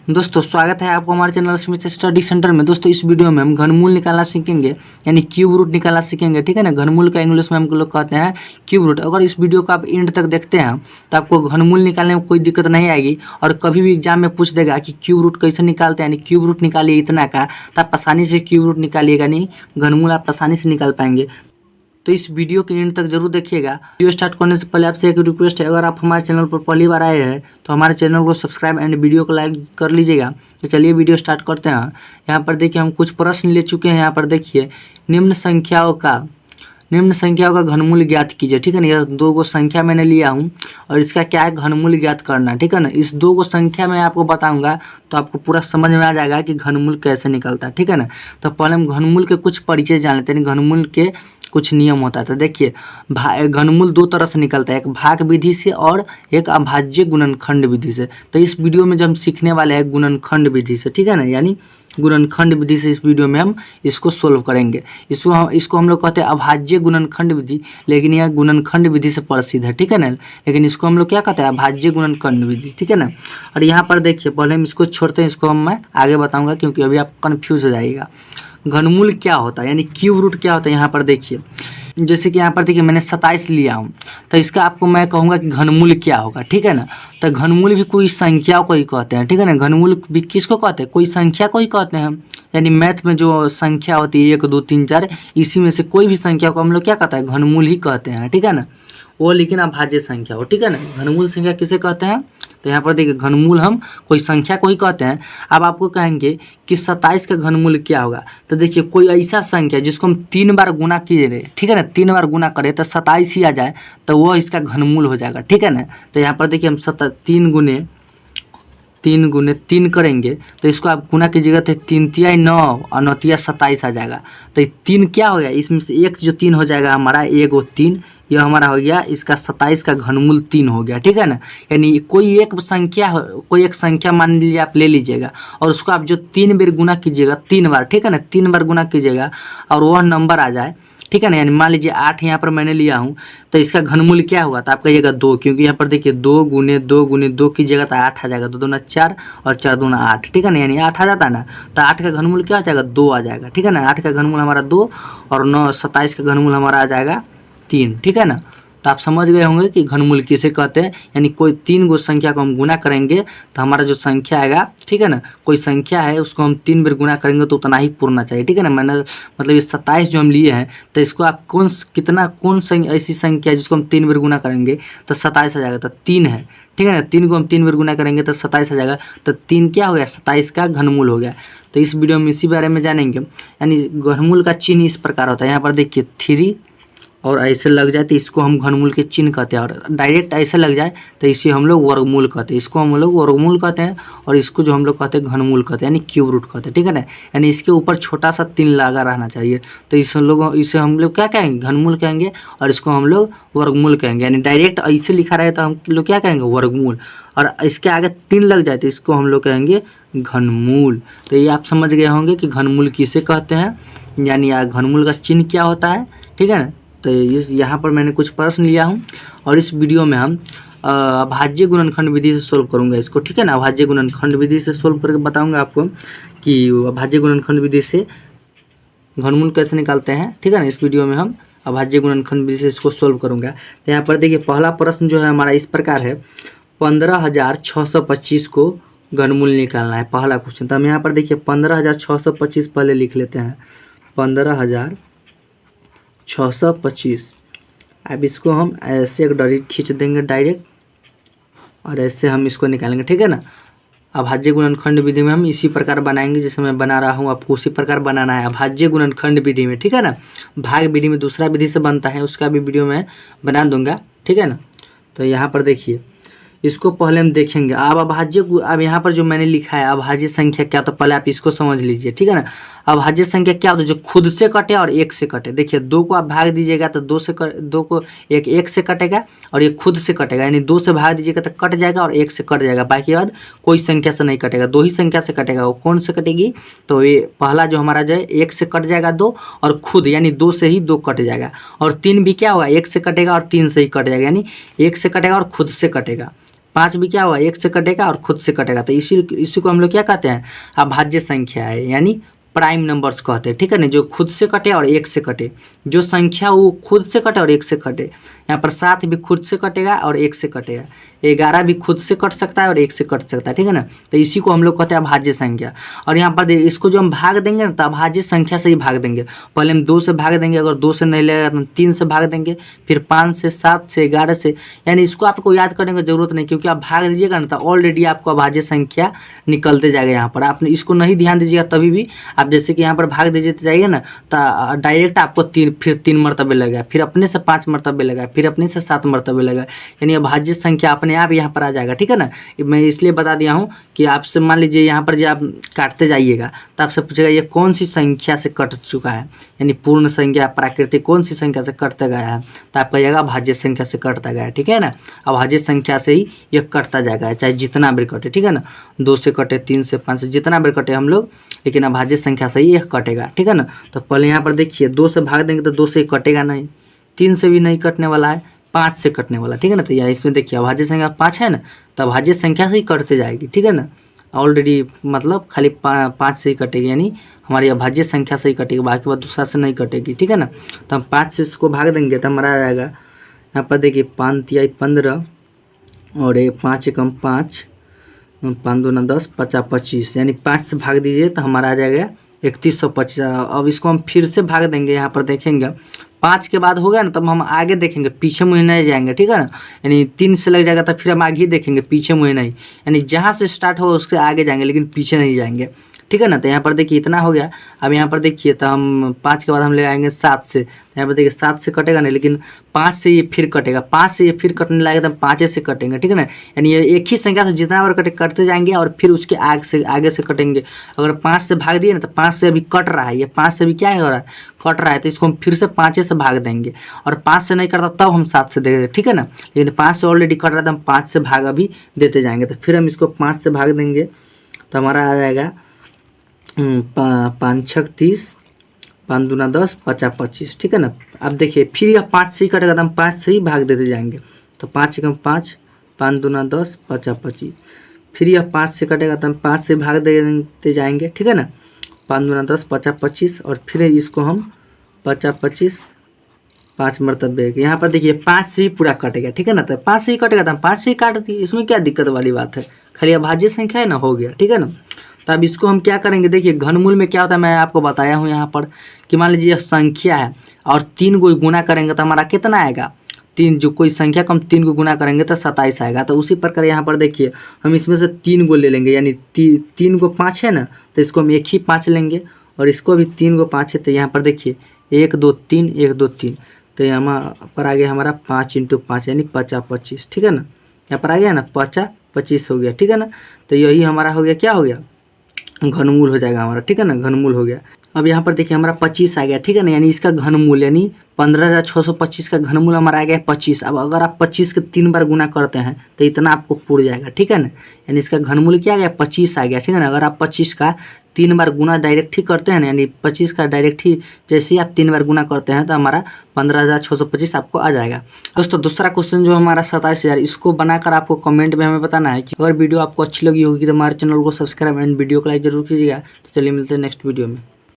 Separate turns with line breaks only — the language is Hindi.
दोस्तों स्वागत है आपको हमारे चैनल स्मिथ स्टडी सेंटर में। दोस्तों इस वीडियो में हम घनमूल निकालना सीखेंगे, यानी क्यूब रूट निकालना सीखेंगे। ठीक है ना, घनमूल का इंग्लिश में हम लोग कहते हैं क्यूब रूट। अगर इस वीडियो को आप एंड तक देखते हैं तो आपको घनमूल निकालने में कोई दिक्कत नहीं आएगी। और कभी भी एग्जाम में पूछ देगा कि क्यूब रूट कैसे निकालते हैं, यानी क्यूब रूट निकालिए इतना का, तो आप आसानी से क्यूब रूट निकालिएगा, यानी घनमूल आप आसानी से निकाल पाएंगे। तो इस वीडियो के एंड तक जरूर देखिएगा। वीडियो स्टार्ट करने से पहले आपसे एक रिक्वेस्ट है, अगर आप हमारे चैनल पर पहली बार आए हैं तो हमारे चैनल को सब्सक्राइब एंड वीडियो को लाइक कर लीजिएगा। तो चलिए वीडियो स्टार्ट करते हैं। यहाँ पर देखिए हम कुछ प्रश्न ले चुके हैं। यहाँ पर देखिए निम्न संख्याओं का घनमूल ज्ञात कीजिए। ठीक है ना, यह दो गो संख्या मैंने लिया हूँ और इसका क्या है घनमूल ज्ञात करना। ठीक है ना, इस दो गो संख्या में आपको बताऊंगा तो आपको पूरा समझ में आ जाएगा कि घनमूल कैसे निकलता है। ठीक है ना, तो पहले हम घनमूल के कुछ परिचय जान लेते हैं, घनमूल के कुछ नियम होता है। तो देखिए घनमूल दो तरह से निकलता है, एक भाग विधि से और एक अभाज्य गुणनखंड विधि से। तो इस वीडियो में जो हम सीखने वाले हैं गुणनखंड विधि से। ठीक है ना, यानी गुणनखंड विधि से इस वीडियो में हम इसको सोल्व करेंगे। इसको हम लोग कहते हैं अभाज्य गुणनखंड विधि, लेकिन यह गुणनखंड विधि से प्रसिद्ध है। ठीक है ना, लेकिन इसको हम लोग क्या कहते हैं अभाज्य गुणनखंड विधि। ठीक है ना, और यहाँ पर देखिए पहले हम इसको छोड़ते हैं, इसको मैं आगे बताऊँगा क्योंकि अभी आप कन्फ्यूज हो जाइएगा। घनमूल क्या होता है, यानी क्यूब रूट क्या होता है। यहाँ पर देखिए जैसे कि यहाँ पर देखिए मैंने 27 लिया हूँ, तो इसका आपको मैं कहूँगा कि घनमूल क्या होगा। ठीक है ना, तो घनमूल भी कोई संख्या को ही कहते हैं। ठीक है ना, घनमूल भी किसको कहते हैं, कोई संख्या को ही कहते हैं। यानी मैथ में जो संख्या होती है 1 2 3 4, इसी में से कोई भी संख्या को हम लोग क्या कहते हैं घनमूल ही कहते हैं। ठीक है ना, वो लेकिन अभाज्य संख्या हो। ठीक है ना, घनमूल संख्या किसे कहते हैं, तो यहाँ पर देखिए घनमूल हम कोई संख्या को ही कहते हैं। अब आपको कहेंगे कि 27 का घनमूल क्या होगा, तो देखिए कोई ऐसा संख्या जिसको हम 3 बार गुना कीजिए, ठीक है ना, 3 बार गुना करें तो 27 ही आ जाए, तो वो इसका घनमूल हो जाएगा। ठीक है ना, तो यहाँ पर देखिए हम 3 गुने 3 करेंगे तो इसको आप गुना कीजिएगा तो 3 तिया 9 और 9 तिया 27 आ जाएगा। तो 3 क्या हो गया, इसमें से एक जो 3 हो जाएगा हमारा, एक वो 3 यह हमारा हो गया, इसका 27 का घनमूल 3 हो गया। ठीक है ना, यानी कोई एक संख्या मान लीजिए आप ले लीजिएगा और उसको आप जो 3 बार गुना कीजिएगा 3 बार, ठीक है ना, 3 बार गुना कीजिएगा और वह नंबर आ जाए। ठीक है ना, यानी मान लीजिए 8 यहाँ पर मैंने लिया हूँ, तो इसका घनमूल क्या हुआ, तो आप कहिएगा 2, क्योंकि यहाँ पर देखिए 2 गुने 2 कीजिएगा तो 8 आ जाएगा, 2 दूना 4 और 4 दूना 8। ठीक है ना, यानी 8 आ जाता है ना, तो 8 का घनमूल क्या आ जाएगा 2 आ जाएगा। ठीक है ना, 8 का घनमूल हमारा 2 और 9 27 का घनमूल हमारा आ जाएगा 3। ठीक है ना, तो आप समझ गए होंगे कि घनमूल किसे कहते हैं, यानी कोई 3 गो संख्या को हम गुना करेंगे तो हमारा जो संख्या आएगा, ठीक है ना, कोई संख्या है उसको हम 3 बार गुना करेंगे तो उतना ही पूर्णा चाहिए। ठीक है ना, मैंने मतलब ये 27 जो हम लिए हैं, तो इसको आप कौन ऐसी संख्या है जिसको हम 3 बार गुना करेंगे तो 27 आ जाएगा, तो 3 है। ठीक है ना, 3 को हम 3 बार गुना करेंगे तो 27 आ जाएगा, तो 3 क्या हो गया 27 का घनमूल हो गया। तो इस वीडियो में इसी बारे में जानेंगे, यानी घनमूल का चिन्ह इस प्रकार होता है। यहाँ पर देखिए 3 और ऐसे लग जाए तो इसको हम घनमूल के चिन्ह कहते हैं, और डायरेक्ट ऐसे लग जाए तो इसे हम लोग वर्गमूल कहते हैं। इसको हम लोग वर्गमूल कहते हैं और इसको जो हम लोग कहते हैं घनमूल कहते हैं, यानी क्यूब रूट कहते हैं। ठीक है ना, यानी इसके ऊपर छोटा सा 3 लगा रहना चाहिए, तो इसे हम लोग क्या कहेंगे घनमूल कहेंगे और इसको हम लोग वर्गमूल कहेंगे। यानी डायरेक्ट ऐसे लिखा रहे तो हम लोग क्या कहेंगे वर्गमूल, और इसके आगे 3 लग जाए तो इसको हम लोग कहेंगे घनमूल। तो ये आप समझ गए होंगे कि घनमूल किसे कहते हैं, यानी घनमूल का चिन्ह क्या होता है। ठीक है ना, तो यहाँ पर मैंने कुछ प्रश्न लिया हूँ और इस वीडियो में हम अभाज्य गुणनखंड विधि से सोल्व करूँगा इसको। ठीक है ना, अभाज्य गुणनखंड विधि से सोल्व करके बताऊँगा आपको कि अभाज्य गुणनखंड विधि से घनमूल कैसे निकालते हैं। ठीक है ना, इस वीडियो में हम अभाज्य गुणनखंड विधि से इसको सोल्व करूँगा। तो यहाँ पर देखिए पहला प्रश्न जो है हमारा इस प्रकार है, 15,625 को घनमूल निकालना है, पहला क्वेश्चन। तो हम यहाँ पर देखिए 15,625 पहले लिख लेते हैं, 15,625। अब इसको हम ऐसे एक डायरेक्ट खींच देंगे डायरेक्ट, और ऐसे हम इसको निकालेंगे। ठीक है ना, अभाज्य गुणनखंड विधि में हम इसी प्रकार बनाएंगे जैसे मैं बना रहा हूँ, आपको उसी प्रकार बनाना है अभाज्य गुणनखंड विधि में। ठीक है ना, भाग विधि में दूसरा विधि से बनता है, उसका भी वीडियो मैं बना दूंगा। ठीक है ना, तो यहाँ पर देखिए इसको पहले हम देखेंगे। अब यहाँ पर जो मैंने लिखा है अभाज्य संख्या क्या, तो पहले आप इसको समझ लीजिए। ठीक है ना, अभाज्य संख्या क्या होता है, जो खुद से कटे और 1 से कटे। देखिए 2 को आप भाग दीजिएगा तो 2 को 1 से कटेगा और ये खुद से कटेगा, यानी 2 से भाग दीजिएगा तो कट जाएगा और 1 से कट जाएगा, बाकी बाद कोई संख्या से नहीं कटेगा, 2 ही संख्या से कटेगा। वो कौन से कटेगी, तो ये पहला जो हमारा जो है 1 से कट जाएगा 2, और खुद यानी 2 से ही 2 कट जाएगा, और 3 भी क्या होगा 1 से कटेगा और 3 से ही कट जाएगा, यानी 1 से कटेगा और खुद से कटेगा। 5 भी क्या हुआ, 1 से कटेगा और खुद से कटेगा, तो इसी को हम लोग क्या कहते हैं, अभाज्य संख्या है, यानी प्राइम नंबर्स कहते हैं, ठीक है ना, जो खुद से कटे और 1 से कटे, जो संख्या वो खुद से कटे और 1 से कटे। यहाँ पर 7 भी खुद से कटेगा और 1 से कटेगा, 11 भी खुद से कट सकता है और 1 से कट सकता है, ठीक है ना, तो इसी को हम लोग कहते हैं अभाज्य संख्या। और यहाँ पर इसको जो हम भाग देंगे ना, तो अभाज्य संख्या से ही भाग देंगे। पहले हम 2 से भाग देंगे, अगर 2 से नहीं लगेगा तो 3 से भाग देंगे, फिर 5 से, 7 से, 11 से, यानी इसको आपको याद करने की जरूरत नहीं, क्योंकि आप भाग दीजिएगा ना तो ऑलरेडी आपको अभाज्य संख्या निकलते जाएगा। यहाँ पर आपने इसको नहीं ध्यान दीजिएगा तभी भी आप जैसे कि यहाँ पर भाग दीजिए जाइए ना, तो डायरेक्ट आपको 3 मरतबे लगेगा, फिर अपने से 5 मरतबे लगेगा, फिर अपने से 7 मरतबे लगेगा, यानी अभाज्य संख्या अपने आप यहाँ पर आ जाएगा, ठीक है ना। मैं इसलिए बता दिया हूँ कि आपसे मान लीजिए यहाँ पर जब आप काटते जाइएगा तो आपसे पूछेगा ये कौन सी संख्या से कट चुका है, यानी पूर्ण संख्या, प्राकृतिक कौन सी संख्या से कटता गया है, तो आप कहिएगा अभाज्य संख्या से कटता गया है, ठीक है ना। अभाज्य संख्या से ही ये कटता जाएगा, चाहे जितना भी कटे, ठीक है ना, 2 से कटे, 3 से, 5 से, जितना भी कटे हम लोग, लेकिन अभाज्य संख्या से ही यह कटेगा, ठीक है ना। तो पहले यहाँ पर देखिए 2 से भाग देंगे तो 2 से कटेगा नहीं, 3 से भी नहीं कटने वाला है, 5 से कटने वाला, ठीक है ना। तो यहाँ इसमें देखिए अभाज्य संख्या 5 है ना, तो अभाज्य संख्या से ही कटते जाएगी, ठीक है ना, ऑलरेडी मतलब खाली 5 से ही कटेगी, यानी हमारी अभाज्य संख्या से ही कटेगी, बाकी बात दूसरा से नहीं कटेगी, ठीक है ना। तो हम 5 से इसको भाग देंगे तो हमारा आ जाएगा, यहाँ पर देखिए 5 तिहाई 15 और 5 एकम 5, 5 दूना 10, 50 25, यानी 5 से भाग दीजिए तो हमारा आ जाएगा 3125। अब इसको हम फिर से भाग देंगे, यहाँ पर देखेंगे 5 के बाद हो गया ना, तब हम आगे देखेंगे, पीछे मुँह नहीं जाएंगे, ठीक है ना, यानी 3 से लग जाएगा तो फिर हम आगे ही देखेंगे, पीछे मुँह नहीं, यानी जहाँ से स्टार्ट हो उसके आगे जाएंगे, लेकिन पीछे नहीं जाएंगे, ठीक है ना। तो यहाँ पर देखिए इतना हो गया। अब यहाँ पर देखिए तो हम 5 के बाद हम ले आएंगे 7 से, तो यहाँ पर देखिए 7 से कटेगा नहीं, लेकिन 5 से ये फिर कटेगा, 5 से ये फिर कटने लगेगा तो 5 से कटेंगे, ठीक है ना, यानी ये एक ही संख्या से जितना बार कटते जाएंगे और फिर उसके आगे से कटेंगे। अगर 5 से भाग दिए ना तो 5 से अभी कट रहा है, ये 5 से भी क्या हो रहा है, कट रहा है, तो इसको हम फिर से 5 से भाग देंगे, और 5 से नहीं करता तब हम 7 से देंगे, ठीक है ना, लेकिन 5 से ऑलरेडी कट रहा है तो हम 5 से भाग अभी देते जाएंगे, तो फिर हम इसको 5 से भाग देंगे तो हमारा आ जाएगा 5 छक 30, 5 दूना 10, 50 25, ठीक है ना। अब देखिए फिर यह 5 से ही कटेगा तो हम 5 से ही भाग देते जाएंगे, तो 5 एकम 5, 5 दूना 10, 50 25, फिर यह 5 से कटेगा तो हम 5 से भाग देते जाएंगे, ठीक है ना, 5 दूना 10, 50 25, और फिर इसको हम 50 25 5 मरतबे, यहाँ पर देखिए 5 से ही पूरा कटेगा, ठीक है ना, तो 5 से ही कटेगा तो हम 5 से ही काट दिए, इसमें क्या दिक्कत वाली बात है, खाली अभाज्य संख्या है ना, हो गया, ठीक है ना। तो अब इसको हम क्या करेंगे, देखिए घनमूल में क्या होता है, मैं आपको बताया हूँ यहाँ पर कि मान लीजिए संख्या है और 3 को गुना करेंगे तो हमारा कितना आएगा, 3, जो कोई संख्या को हम 3 को गुना करेंगे तो 27 आएगा। तो उसी प्रकार यहाँ पर देखिए हम इसमें से 3 को ले लेंगे, यानी 3 को 5 है ना, तो इसको हम एक ही 5 लेंगे, और इसको भी 3 को 5 है, तो यहाँ पर देखिए 1 2 3 1 2 3, तो यहाँ पर आ गया हमारा 5 × 5 यानी 50 25, ठीक है ना, यहाँ पर आ गया ना 50 25 हो गया, ठीक है ना। तो यही हमारा हो गया, क्या हो गया, घनमूल हो जाएगा हमारा, ठीक है ना, घनमूल हो गया। अब यहाँ पर देखिए हमारा 25 आ गया, ठीक है ना, यानी इसका घनमूल यानी 15,625 का घनमूल हमारा आ गया 25। अब अगर आप 25 के 3 बार गुना करते हैं तो इतना आपको पूर जाएगा, ठीक है ना, यानी इसका घनमूल क्या आ गया, 25 आ गया, ठीक है ना। अगर आप 25 का 3 बार गुना डायरेक्ट ही करते हैं ना, यानी 25 का डायरेक्ट ही जैसे ही आप 3 बार गुना करते हैं तो हमारा 15,625 आपको आ जाएगा। दोस्तों दूसरा क्वेश्चन जो हमारा 27,000, इसको बनाकर आपको कमेंट में हमें बताना है कि अगर वीडियो आपको अच्छी लगी होगी तो हमारे चैनल को सब्सक्राइब एंड वीडियो को लाइक जरूर कीजिएगा। तो चलिए मिलते हैं नेक्स्ट वीडियो में।